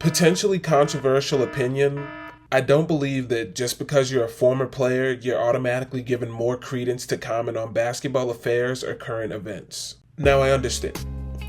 Potentially controversial opinion, I don't believe that just because you're a former player, you're automatically given more credence to comment on basketball affairs or current events. Now I understand.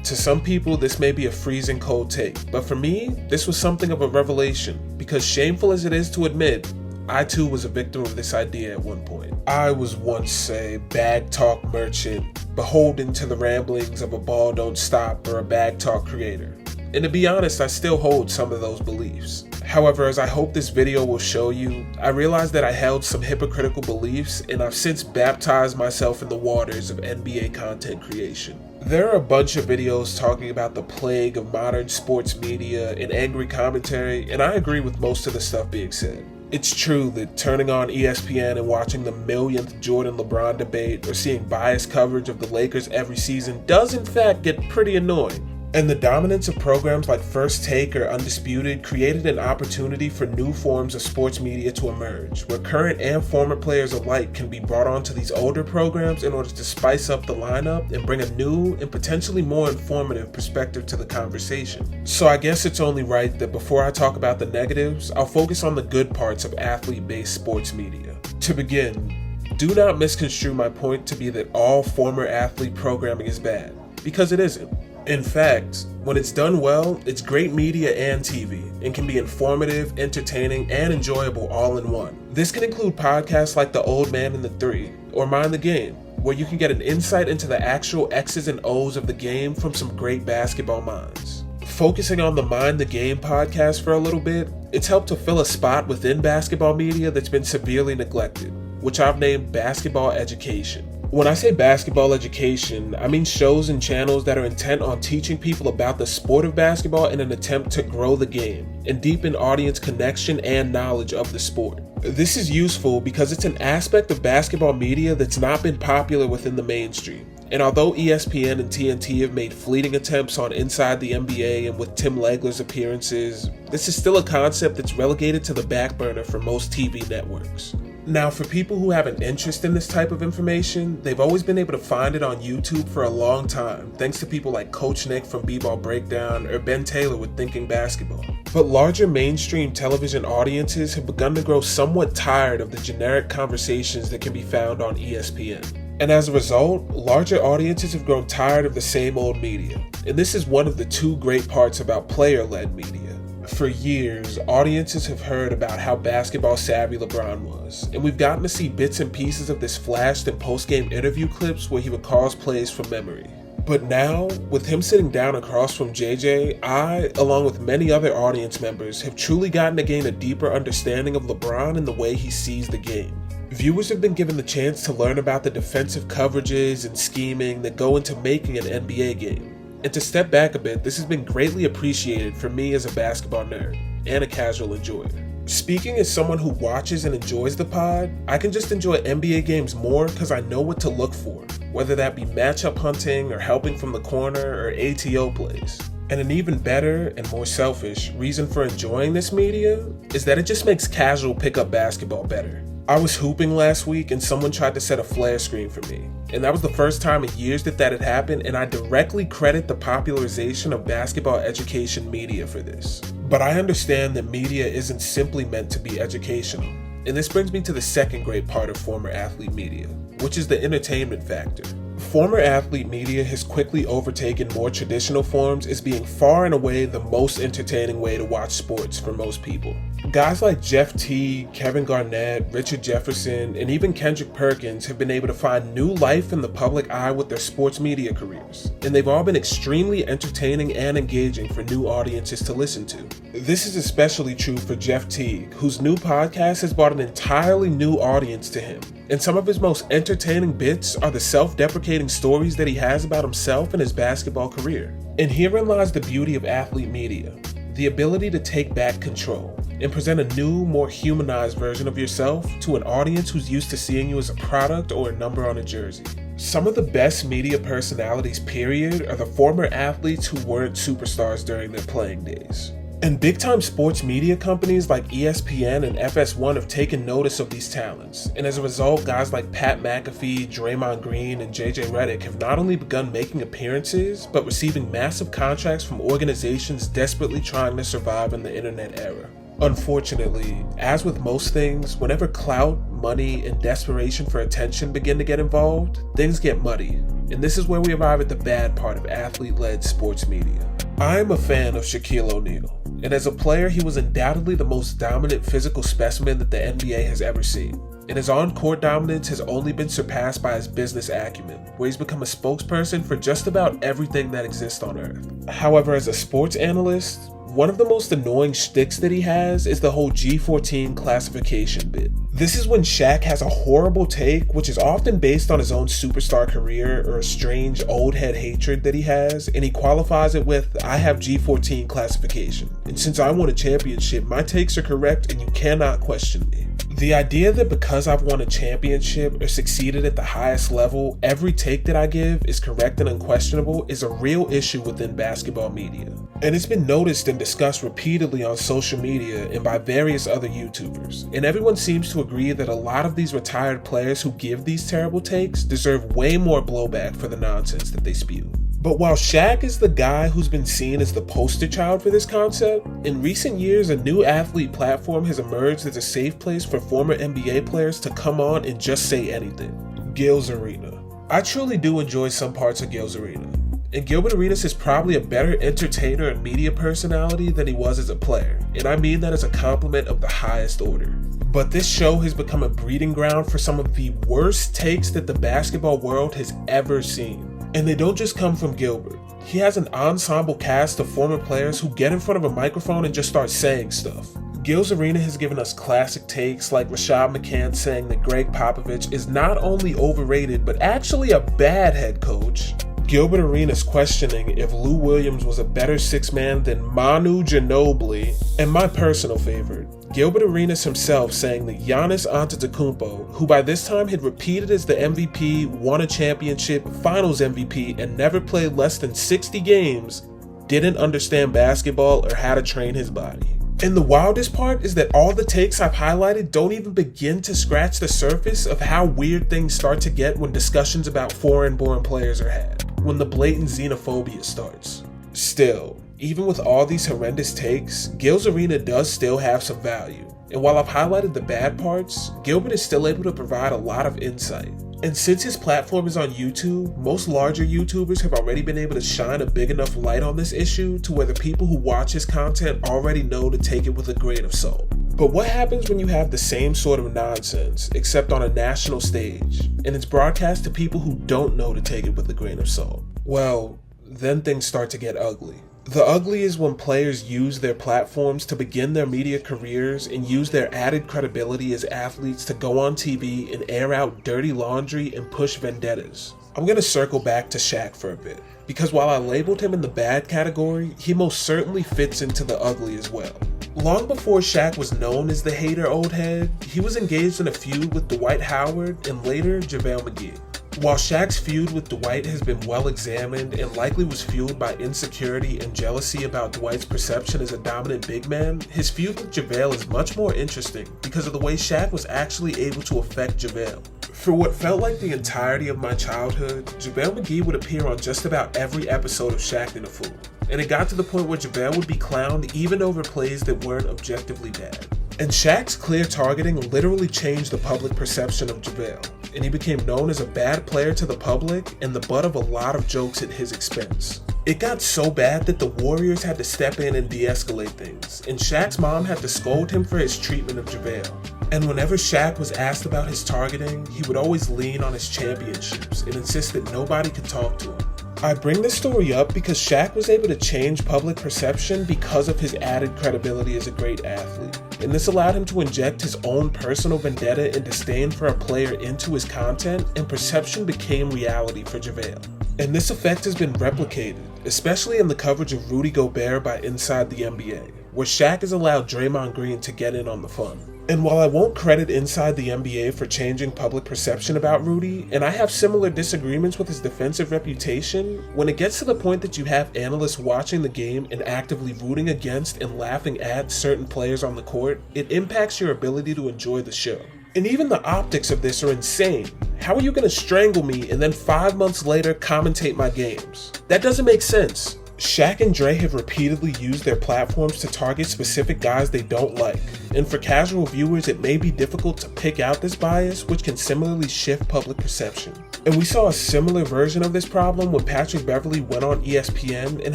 To some people, this may be a freezing cold take, but for me, this was something of a revelation, because shameful as it is to admit, I too was a victim of this idea at one point. I was once a bag talk merchant, beholden to the ramblings of a ball don't stop or a bag talk creator. And to be honest, I still hold some of those beliefs. However, as I hope this video will show you, I realized that I held some hypocritical beliefs, and I've since baptized myself in the waters of NBA content creation. There are a bunch of videos talking about the plague of modern sports media and angry commentary, and I agree with most of the stuff being said. It's true that turning on ESPN and watching the millionth Jordan-LeBron debate or seeing biased coverage of the Lakers every season does in fact get pretty annoying. And the dominance of programs like First Take or Undisputed created an opportunity for new forms of sports media to emerge, where current and former players alike can be brought onto these older programs in order to spice up the lineup and bring a new and potentially more informative perspective to the conversation. So I guess it's only right that before I talk about the negatives, I'll focus on the good parts of athlete-based sports media. To begin, do not misconstrue my point to be that all former athlete programming is bad, because it isn't. In fact, when it's done well, it's great media and TV, and can be informative, entertaining, and enjoyable all in one. This can include podcasts like The Old Man and the Three, or Mind the Game, where you can get an insight into the actual X's and O's of the game from some great basketball minds. Focusing on the Mind the Game podcast for a little bit, it's helped to fill a spot within basketball media that's been severely neglected, which I've named Basketball Education. When I say basketball education, I mean shows and channels that are intent on teaching people about the sport of basketball in an attempt to grow the game and deepen audience connection and knowledge of the sport. This is useful because it's an aspect of basketball media that's not been popular within the mainstream. And although ESPN and TNT have made fleeting attempts on Inside the NBA and with Tim Legler's appearances, this is still a concept that's relegated to the back burner for most TV networks. Now, for people who have an interest in this type of information, they've always been able to find it on YouTube for a long time, thanks to people like Coach Nick from B-Ball Breakdown or Ben Taylor with Thinking Basketball. But larger mainstream television audiences have begun to grow somewhat tired of the generic conversations that can be found on ESPN. And as a result, larger audiences have grown tired of the same old media. And this is one of the two great parts about player-led media. For years, audiences have heard about how basketball savvy LeBron was, and we've gotten to see bits and pieces of this flashed in post-game interview clips where he recalls plays from memory. But now, with him sitting down across from JJ, I, along with many other audience members, have truly gotten to gain a deeper understanding of LeBron and the way he sees the game. Viewers have been given the chance to learn about the defensive coverages and scheming that go into making an NBA game. And to step back a bit, this has been greatly appreciated for me as a basketball nerd and a casual enjoyer. Speaking as someone who watches and enjoys the pod, I can just enjoy NBA games more because I know what to look for, whether that be matchup hunting or helping from the corner or ATO plays. And an even better and more selfish reason for enjoying this media is that it just makes casual pickup basketball better. I was hooping last week and someone tried to set a flare screen for me. And that was the first time in years that had happened, and I directly credit the popularization of basketball education media for this. But I understand that media isn't simply meant to be educational. And this brings me to the second great part of former athlete media, which is the entertainment factor. Former athlete media has quickly overtaken more traditional forms as being far and away the most entertaining way to watch sports for most people. Guys like Jeff Teague, Kevin Garnett, Richard Jefferson, and even Kendrick Perkins have been able to find new life in the public eye with their sports media careers, and they've all been extremely entertaining and engaging for new audiences to listen to. This is especially true for Jeff Teague, whose new podcast has brought an entirely new audience to him. And some of his most entertaining bits are the self-deprecating stories that he has about himself and his basketball career. And herein lies the beauty of athlete media, the ability to take back control and present a new, more humanized version of yourself to an audience who's used to seeing you as a product or a number on a jersey. Some of the best media personalities, period, are the former athletes who weren't superstars during their playing days. And big-time sports media companies like ESPN and FS1 have taken notice of these talents, and as a result, guys like Pat McAfee, Draymond Green, and JJ Redick have not only begun making appearances, but receiving massive contracts from organizations desperately trying to survive in the internet era. Unfortunately, as with most things, whenever clout, money, and desperation for attention begin to get involved, things get muddy, and this is where we arrive at the bad part of athlete-led sports media. I am a fan of Shaquille O'Neal, and as a player, he was undoubtedly the most dominant physical specimen that the NBA has ever seen. And his on-court dominance has only been surpassed by his business acumen, where he's become a spokesperson for just about everything that exists on Earth. However, as a sports analyst, one of the most annoying shticks that he has is the whole G14 classification bit. This is when Shaq has a horrible take, which is often based on his own superstar career or a strange old head hatred that he has, and he qualifies it with, I have G14 classification, and since I won a championship, my takes are correct and you cannot question me. The idea that because I've won a championship or succeeded at the highest level, every take that I give is correct and unquestionable is a real issue within basketball media. And it's been noticed and discussed repeatedly on social media and by various other YouTubers. And everyone seems to agree that a lot of these retired players who give these terrible takes deserve way more blowback for the nonsense that they spew. But while Shaq is the guy who's been seen as the poster child for this concept, in recent years a new athlete platform has emerged as a safe place for former NBA players to come on and just say anything. Gil's Arena. I truly do enjoy some parts of Gil's Arena, and Gilbert Arenas is probably a better entertainer and media personality than he was as a player, and I mean that as a compliment of the highest order. But this show has become a breeding ground for some of the worst takes that the basketball world has ever seen. And they don't just come from Gilbert. He has an ensemble cast of former players who get in front of a microphone and just start saying stuff. Gil's Arena has given us classic takes like Rashad McCann saying that Greg Popovich is not only overrated but actually a bad head coach. Gilbert Arenas questioning if Lou Williams was a better six-man than Manu Ginobili, and my personal favorite, Gilbert Arenas himself saying that Giannis Antetokounmpo, who by this time had repeated as the MVP, won a championship, finals MVP, and never played less than 60 games, didn't understand basketball or how to train his body. And the wildest part is that all the takes I've highlighted don't even begin to scratch the surface of how weird things start to get when discussions about foreign-born players are had, when the blatant xenophobia starts. Still, even with all these horrendous takes, Gil's Arena does still have some value. And while I've highlighted the bad parts, Gilbert is still able to provide a lot of insight. And since his platform is on YouTube, most larger YouTubers have already been able to shine a big enough light on this issue to where the people who watch his content already know to take it with a grain of salt. But what happens when you have the same sort of nonsense, except on a national stage, and it's broadcast to people who don't know to take it with a grain of salt? Well, then things start to get ugly. The ugly is when players use their platforms to begin their media careers and use their added credibility as athletes to go on TV and air out dirty laundry and push vendettas. I'm going to circle back to Shaq for a bit, because while I labeled him in the bad category, he most certainly fits into the ugly as well. Long before Shaq was known as the hater old head, he was engaged in a feud with Dwight Howard and later JaVale McGee. While Shaq's feud with Dwight has been well examined and likely was fueled by insecurity and jealousy about Dwight's perception as a dominant big man, his feud with JaVale is much more interesting because of the way Shaq was actually able to affect JaVale. For what felt like the entirety of my childhood, JaVale McGee would appear on just about every episode of Shaqtin' a Fool, and it got to the point where JaVale would be clowned even over plays that weren't objectively bad. And Shaq's clear targeting literally changed the public perception of JaVale, and he became known as a bad player to the public and the butt of a lot of jokes at his expense. It got so bad that the Warriors had to step in and de-escalate things, and Shaq's mom had to scold him for his treatment of JaVale. And whenever Shaq was asked about his targeting, he would always lean on his championships and insist that nobody could talk to him. I bring this story up because Shaq was able to change public perception because of his added credibility as a great athlete, and this allowed him to inject his own personal vendetta and disdain for a player into his content, and perception became reality for JaVale. And this effect has been replicated, especially in the coverage of Rudy Gobert by Inside the NBA, where Shaq has allowed Draymond Green to get in on the fun. And while I won't credit Inside the NBA for changing public perception about Rudy, and I have similar disagreements with his defensive reputation, when it gets to the point that you have analysts watching the game and actively rooting against and laughing at certain players on the court, it impacts your ability to enjoy the show. And even the optics of this are insane. How are you going to strangle me and then 5 months later commentate my games? That doesn't make sense. Shaq and Dre have repeatedly used their platforms to target specific guys they don't like, and for casual viewers it may be difficult to pick out this bias, which can similarly shift public perception. And we saw a similar version of this problem when Patrick Beverley went on ESPN and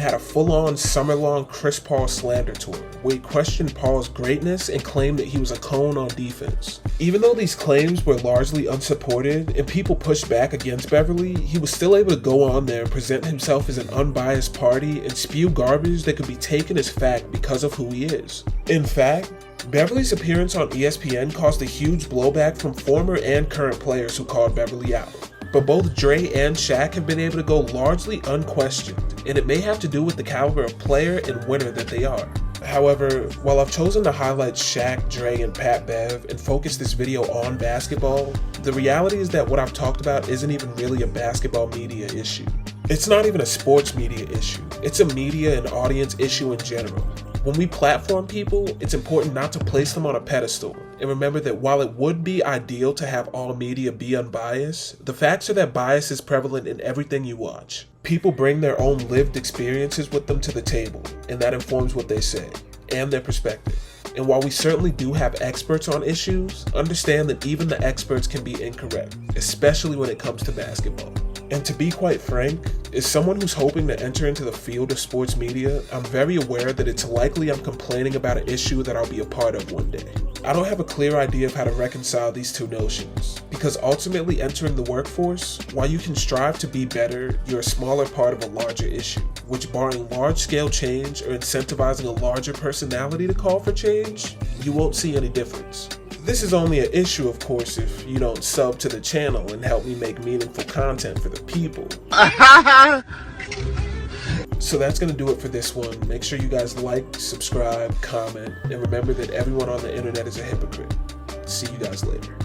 had a full-on summer-long Chris Paul slander tour, where he questioned Paul's greatness and claimed that he was a cone on defense. Even though these claims were largely unsupported and people pushed back against Beverley, he was still able to go on there and present himself as an unbiased party and spew garbage that could be taken as fact because of who he is. In fact, Beverley's appearance on ESPN caused a huge blowback from former and current players who called Beverley out. But both Dre and Shaq have been able to go largely unquestioned, and it may have to do with the caliber of player and winner that they are. However, while I've chosen to highlight Shaq, Dre, and Pat Bev and focus this video on basketball, the reality is that what I've talked about isn't even really a basketball media issue. It's not even a sports media issue. It's a media and audience issue in general. When we platform people, it's important not to place them on a pedestal, and remember that while it would be ideal to have all media be unbiased, the facts are that bias is prevalent in everything you watch. People bring their own lived experiences with them to the table, and that informs what they say, and their perspective. And while we certainly do have experts on issues, understand that even the experts can be incorrect, especially when it comes to basketball. And to be quite frank, as someone who's hoping to enter into the field of sports media, I'm very aware that it's likely I'm complaining about an issue that I'll be a part of one day. I don't have a clear idea of how to reconcile these two notions, because ultimately entering the workforce, while you can strive to be better, you're a smaller part of a larger issue, which barring large-scale change or incentivizing a larger personality to call for change, you won't see any difference. This is only an issue, of course, if you don't sub to the channel and help me make meaningful content for the people. So that's going to do it for this one. Make sure you guys like, subscribe, comment, and remember that everyone on the internet is a hypocrite. See you guys later.